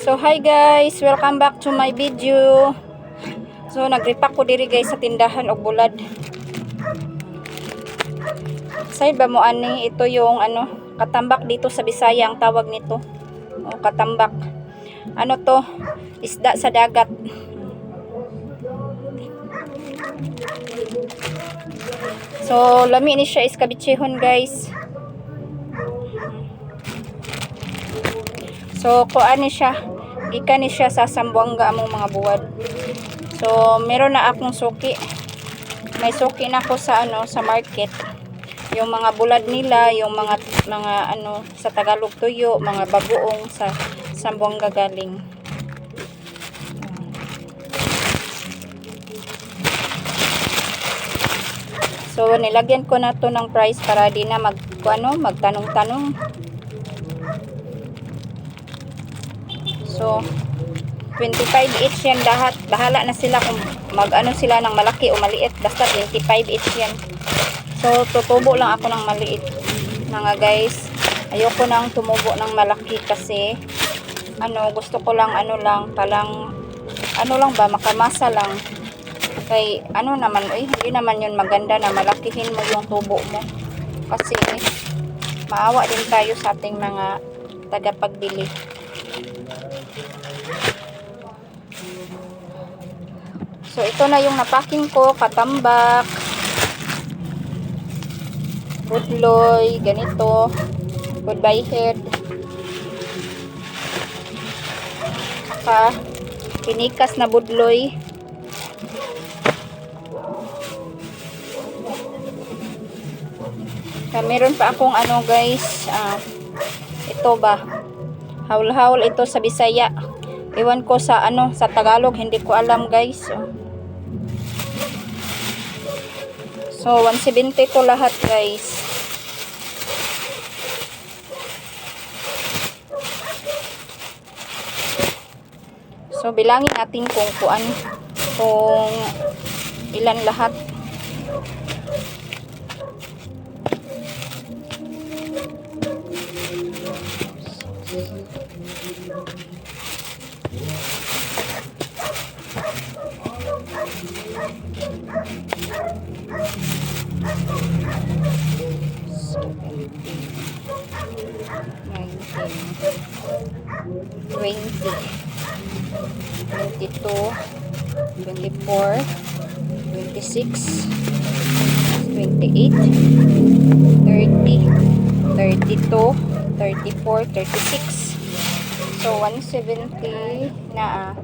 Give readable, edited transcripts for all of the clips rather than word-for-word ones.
So hi guys, welcome back to my video. So nagrepack ko diri guys sa tindahan og bulad. Say ba mo ani, ito yung katambak dito sa Bisaya ang tawag nito. O katambak. Ano to? Isda sa dagat. So lami ni siya iskabitsihon guys. So kuan ni siya, gikan ni siya sa Sambuanga among mga buwad. So meron na akong suki. May suki na ako sa sa market. Yung mga bulad nila, yung mga sa Tagalog tuyo, mga bagoong sa Sambuanga galing. So nilagyan ko na to ng price para di na magtanong-tanong. So 25 each yan lahat. Bahala na sila kung sila ng malaki o maliit. Basta 25 each yan. So tutubo lang ako ng maliit. Mga guys, ayoko nang tumubo ng malaki kasi gusto ko lang makamasa lang. Kay hindi naman yun maganda na malakihin mo yung tubo mo. Kasi maawa din tayo sa ating mga tagapagbili. So ito na yung napacking ko, katambak, budloy, ganito, goodbye head, saka pinikas na budloy. Meron pa akong guys, ito ba, haul-haul ito sa Bisaya. Iwan ko sa sa Tagalog, hindi ko alam guys. So 170 to lahat guys. So bilangin natin kung ilan lahat. Twenty-two, 24, 26, 28, 30, 32, 34, 36. So 170 na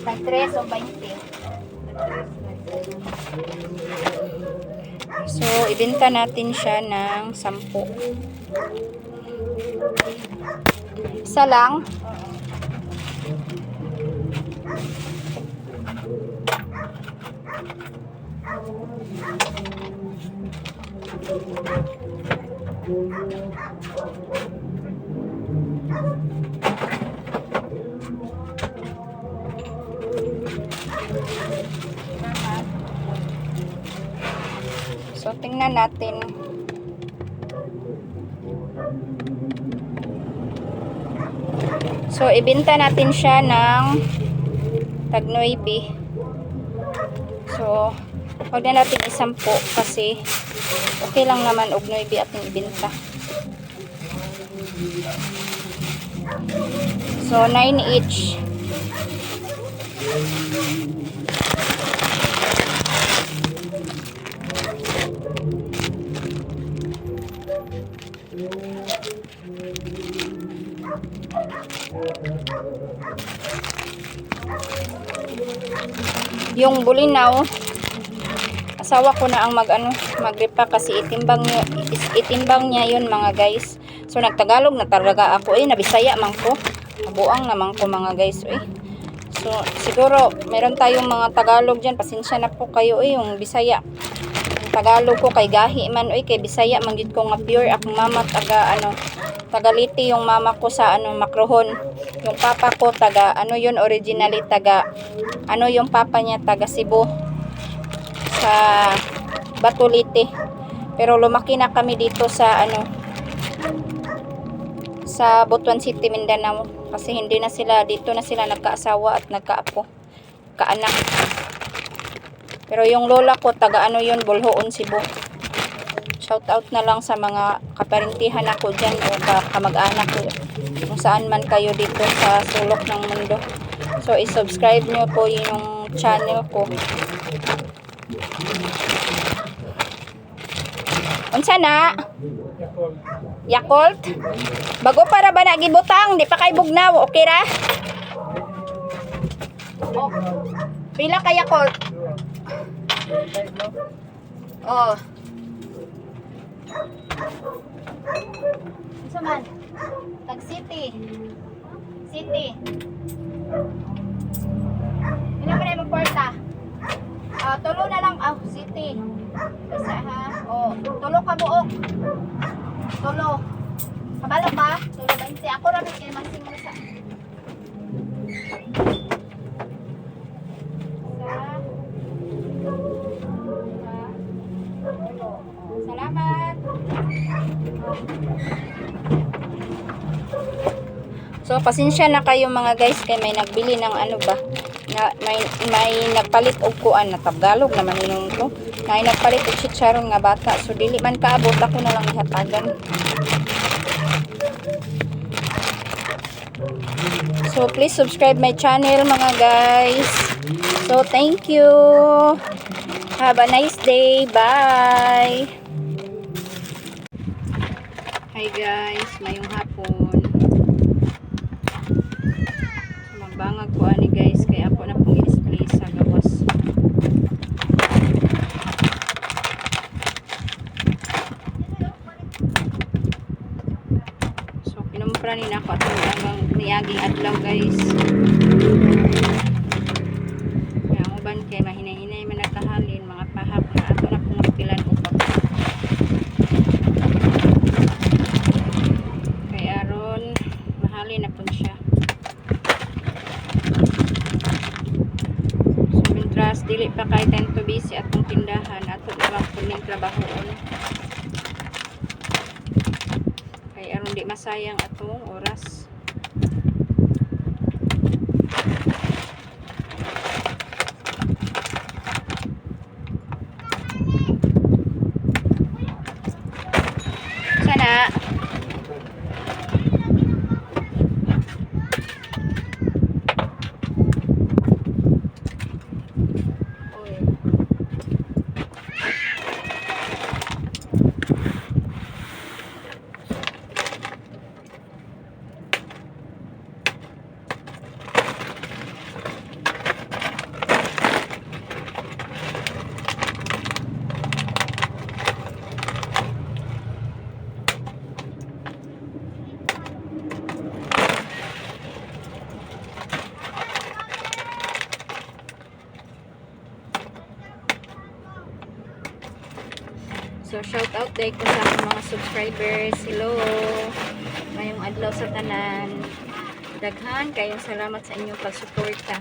may 3 o 20. So ibenta natin siya ng 10. Isa lang. So tingnan natin. So ibenta natin siya ng tag 9. So wag na natin isampo kasi okay lang naman og 9 ating ibenta. So 9 each. Yung bulinaw, asawa ko na ang magrepack kasi itimbang niya yun mga guys. So nagtagalog na talaga ako nabisaya man ko. Nabuang naman ko mga guys So siguro meron tayong mga Tagalog diyan, pasensya na po kayo yung Bisaya. Yung Tagalog ko kay gahi man kay Bisaya man gid ko nga pure. Akong mama Tagaliti yung mama ko sa Macrohon. Yung papa ko yun originally yung papa niya taga Cebu sa Batulite. Pero lumaki na kami dito sa sa Butuan City, Mindanao. Kasi hindi na sila, dito na sila nagkaasawa at nagkaapo, kaanak. Pero yung lola ko, taga ano yun, Bulhoon, Cebu. Shout out na lang sa mga kaparintihan ako dyan o kamag-anak ko kung saan man kayo dito sa sulok ng mundo. So, i-subscribe nyo po yung channel ko. Unsa na? Yakult? Bago para ba na gibutang? Di pa kay bugnaw. Okay ra? Oh. Pila ka Yakult? Oh. Unsa man? Tag City. City. Ina man ay magporta? Tulo na lang. City. Isa ha. Oh, tulo ka buok. Tulo. Kabalo ka? Tulo 20. Ako ra kay masing mo sa. Salamat. So, pasensya na kayo mga guys kay may nagbili ng ano ba na may nagpalit og kuan na Tagalog naman inong ko. May nagpalit og chicharon nga bata. So, dili man kaabot, ako na lang ihatagan. So, please subscribe my channel mga guys. So, thank you. Have a nice day. Bye. Hi guys, mayong hapon. So, magbangag ko ani guys, kaya ako na pong i-display sa gawas. So, pinumpra ni ako at niaging adlaw guys. Kaya mo ban kay mahinay-hinay man nagkahalin, mga pahap na ato na pong pilan upang. Na po siya. So, mintras dili pa kay tento busy atong tindahan ato na lang po ning trabahoon. Kay aron di masayang atong oras. Sana so, shout out day ko sa akong mga subscribers. Hello. Mayong adlaw sa tanan. Daghan kayong salamat sa inyong pagsuporta.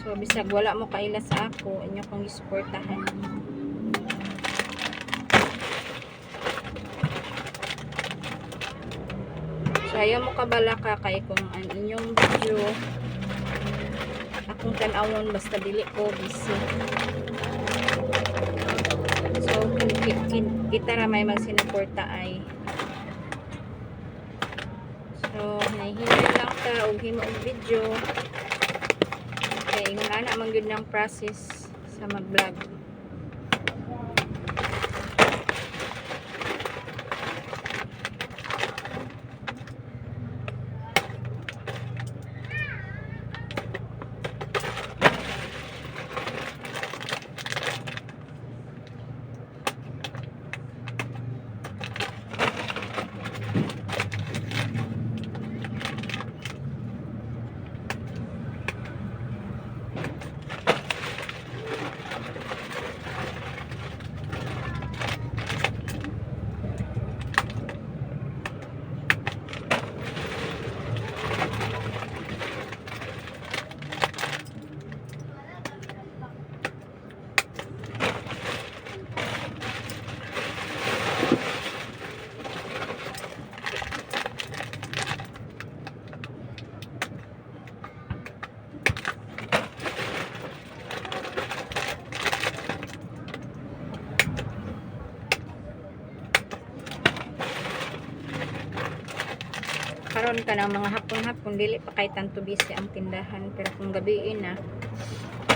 So, bisag wala mo kaila sa ako, inyo kong isuportahan. So, ayaw mo kabalaka kay kung ang inyong video akong tanawon basta dili ko busy. So, kita ra may magsinuporta ay. So, nahihinay lang ka og himo og video. Kaya ingon ana man gyud ng process sa mag-vlog. karon ka ng mga hapon-hapon dili pa kay tanto busy ang tindahan, pero kung gabiin na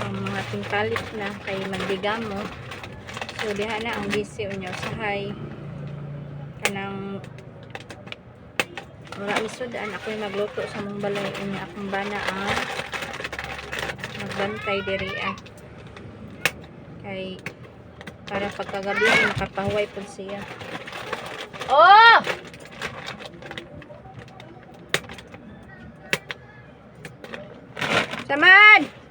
ang mga tingkalit na kay magdigamo, so diha na ang busy unyo sahay kanang wala misudan ako'y magluto sa mong balay unya akong bana ang magbantay diri kay para pagkagabi makapahuway pud siya. Oh! Samad!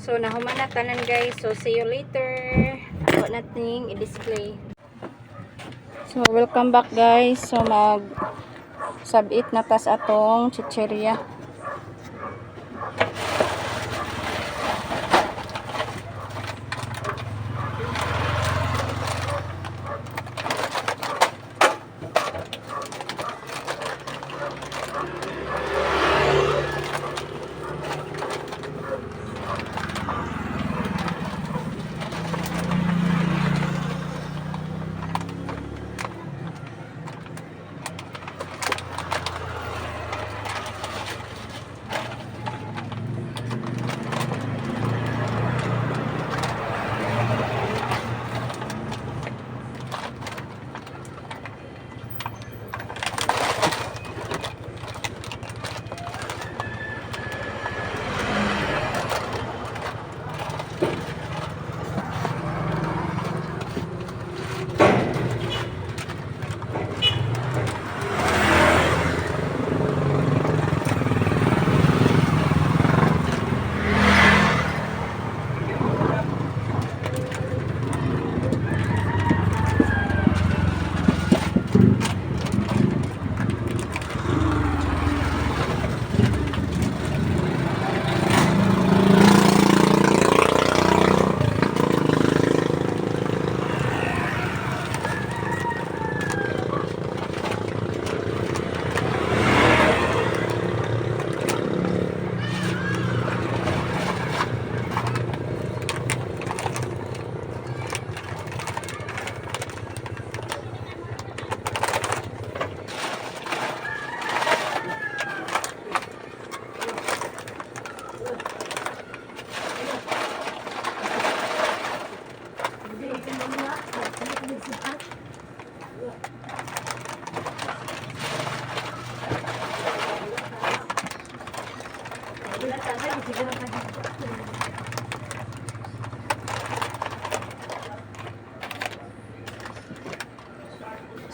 So, nahuman na tanan guys. So, see you later. Ako nating i-display. So, welcome back guys. So, mag-subit na tas atong chicheria.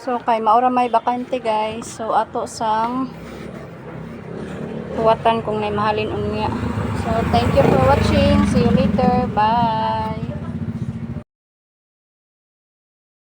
So kay maura may bakante guys. So ato sang kuwatan kung may mahalin unya. So thank you for watching. See you later. Bye.